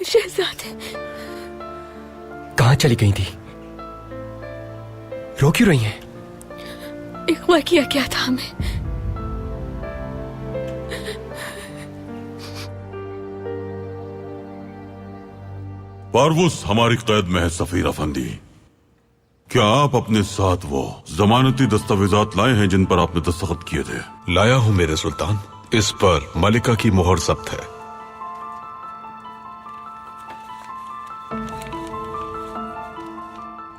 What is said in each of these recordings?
शहजादे कहाँ चली गई थी? रो क्यों रही हैं? इख्वा किया क्या था हमें? पारवुस हमारी कैद में है सफीर अफंदी। क्या आप अपने साथ वो जमानती दस्तावेजात लाए हैं जिन पर आपने दस्तखत किए थे? लाया हूं मेरे सुल्तान, इस पर मलिका की मोहर जब्त है।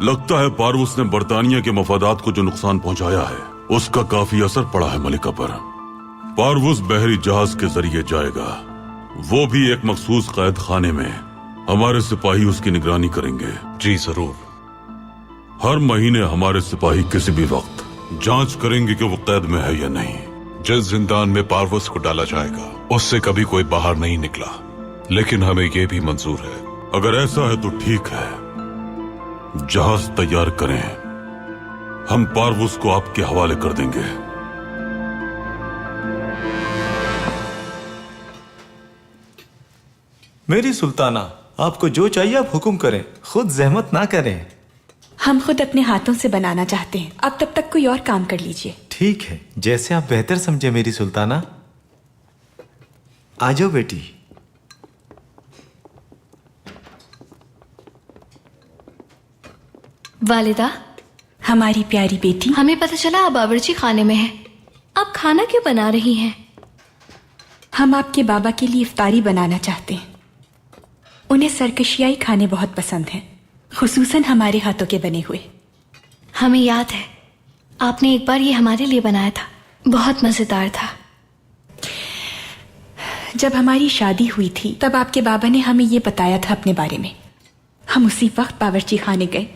लगता है पारवुस ने बरतानिया के मफादात को जो नुकसान पहुंचाया है उसका काफी असर पड़ा है मलिका पर। पारवुस बहरी जहाज के जरिए जाएगा, वो भी एक मखसूस कैद खाने में। हमारे सिपाही उसकी निगरानी करेंगे। जी जरूर। हर महीने हमारे सिपाही किसी भी वक्त जांच करेंगे कि वो कैद में है या नहीं। जिस जिंदान में पारवुस को डाला जाएगा उससे कभी कोई बाहर नहीं निकला, लेकिन हमें ये भी मंजूर है। अगर ऐसा है तो ठीक है, जहाज तैयार करें, हम पारवुस को आपके हवाले कर देंगे। मेरी सुल्ताना, आपको जो चाहिए आप हुक्म करें, खुद जहमत ना करें। हम खुद अपने हाथों से बनाना चाहते हैं, अब तब तक कोई और काम कर लीजिए। ठीक है, जैसे आप बेहतर समझे मेरी सुल्ताना। आ जाओ बेटी। वालिदा, हमारी प्यारी बेटी, हमें पता चला आप बावर्ची खाने में हैं। आप खाना क्यों बना रही हैं? हम आपके बाबा के लिए इफ्तारी बनाना चाहते हैं। उन्हें सरकशियाई खाने बहुत पसंद हैं, खुसूसन हमारे हाथों के बने हुए। हमें याद है, आपने एक बार ये हमारे लिए बनाया था, बहुत मजेदार था। जब हमारी शादी हुई थी तब आपके बाबा ने हमें ये बताया था अपने बारे में। हम उसी वक्त बावर्ची खाने गए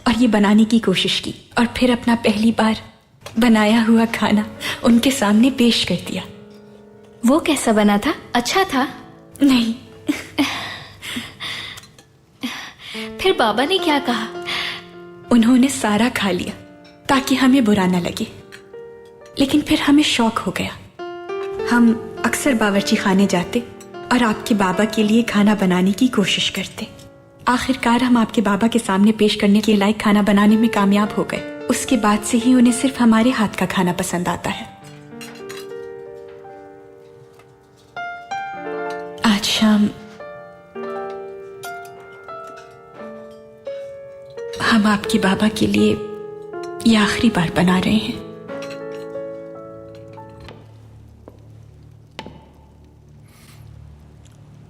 और ये बनाने की कोशिश की और फिर अपना पहली बार बनाया हुआ खाना उनके सामने पेश कर दिया। वो कैसा बना था? अच्छा था? नहीं। फिर बाबा ने क्या कहा? उन्होंने सारा खा लिया ताकि हमें बुरा न लगे, लेकिन फिर हमें शौक हो गया। हम अक्सर बावर्ची खाने जाते और आपके बाबा के लिए खाना बनाने की कोशिश करते। आखिरकार हम आपके बाबा के सामने पेश करने के लायक खाना बनाने में कामयाब हो गए। उसके बाद से ही उन्हें सिर्फ हमारे हाथ का खाना पसंद आता है। आज शाम हम आपके बाबा के लिए ये आखिरी बार बना रहे हैं।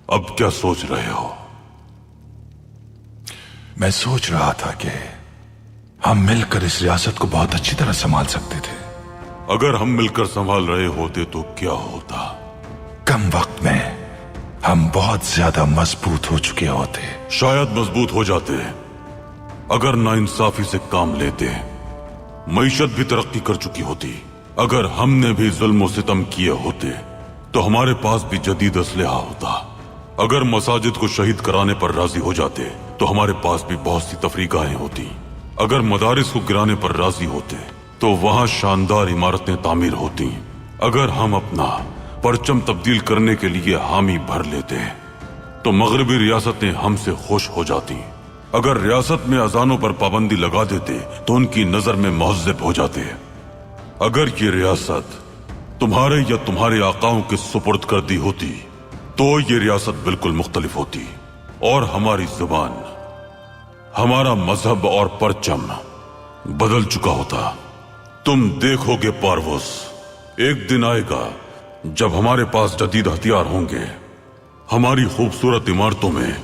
अब क्या सोच रहे हो? मैं सोच रहा था कि हम मिलकर इस रियासत को बहुत अच्छी तरह संभाल सकते थे। अगर हम मिलकर संभाल रहे होते तो क्या होता? कम वक्त में हम बहुत ज्यादा मजबूत हो चुके होते। शायद मजबूत हो जाते अगर नाइंसाफी से काम लेते। मईशत भी तरक्की कर चुकी होती। अगर हमने भी जुल्म और सितम किए होते तो हमारे पास भी जदीद असलहा होता। अगर मसाजिद को शहीद कराने पर राजी हो जाते तो हमारे पास भी बहुत सी तफरीकाएं होती। अगर मदारिस को गिराने पर राजी होते तो वहां शानदार इमारतें तामीर होती। अगर हम अपना परचम तब्दील करने के लिए हामी भर लेते तो मगरबी रियासतें हमसे खुश हो जाती। अगर रियासत में अजानों पर पाबंदी लगा देते तो उनकी नजर में मुहज्जब हो जाते। अगर ये रियासत तुम्हारे या तुम्हारे आकाओं के सुपुर्द कर दी होती तो ये रियासत बिल्कुल मुख्तलिफ होती और हमारी जुबान, हमारा मजहब और परचम बदल चुका होता। तुम देखोगे पारवुस, एक दिन आएगा जब हमारे पास जदीद हथियार होंगे। हमारी खूबसूरत इमारतों में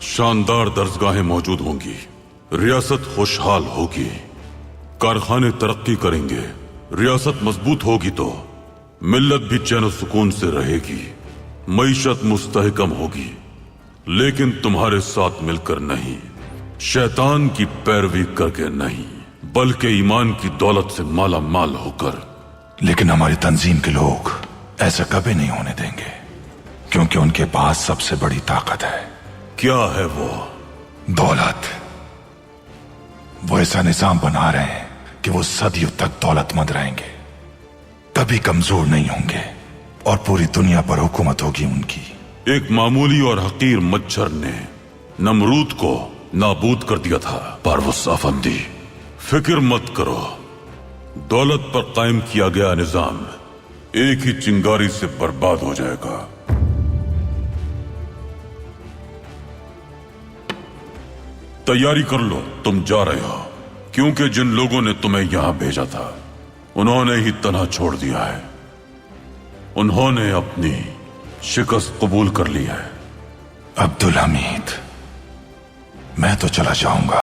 शानदार दरसगाहें मौजूद होंगी। रियासत खुशहाल होगी, कारखाने तरक्की करेंगे। रियासत मजबूत होगी तो मिल्लत भी चैन सुकून से रहेगी, मईशत मुस्तहकम होगी। लेकिन तुम्हारे साथ मिलकर नहीं, शैतान की पैरवी करके नहीं, बल्कि ईमान की दौलत से माला माल होकर। लेकिन हमारी तंजीम के लोग ऐसा कभी नहीं होने देंगे, क्योंकि उनके पास सबसे बड़ी ताकत है। क्या है वो? दौलत। वो ऐसा निजाम बना रहे हैं कि वो सदियों तक दौलतमंद रहेंगे, कभी कमजोर नहीं होंगे और पूरी दुनिया पर हुकूमत होगी उनकी। एक मामूली और हकीर मच्छर ने नमरूद को नाबूद कर दिया था। पारवस अफंदी, फिक्र मत करो, दौलत पर कायम किया गया निजाम एक ही चिंगारी से बर्बाद हो जाएगा। तैयारी कर लो, तुम जा रहे हो, क्योंकि जिन लोगों ने तुम्हें यहां भेजा था उन्होंने ही तन्हा छोड़ दिया है। उन्होंने अपनी शिकस्त कबूल कर ली है। अब्दुल हमीद, मैं तो चला जाऊंगा,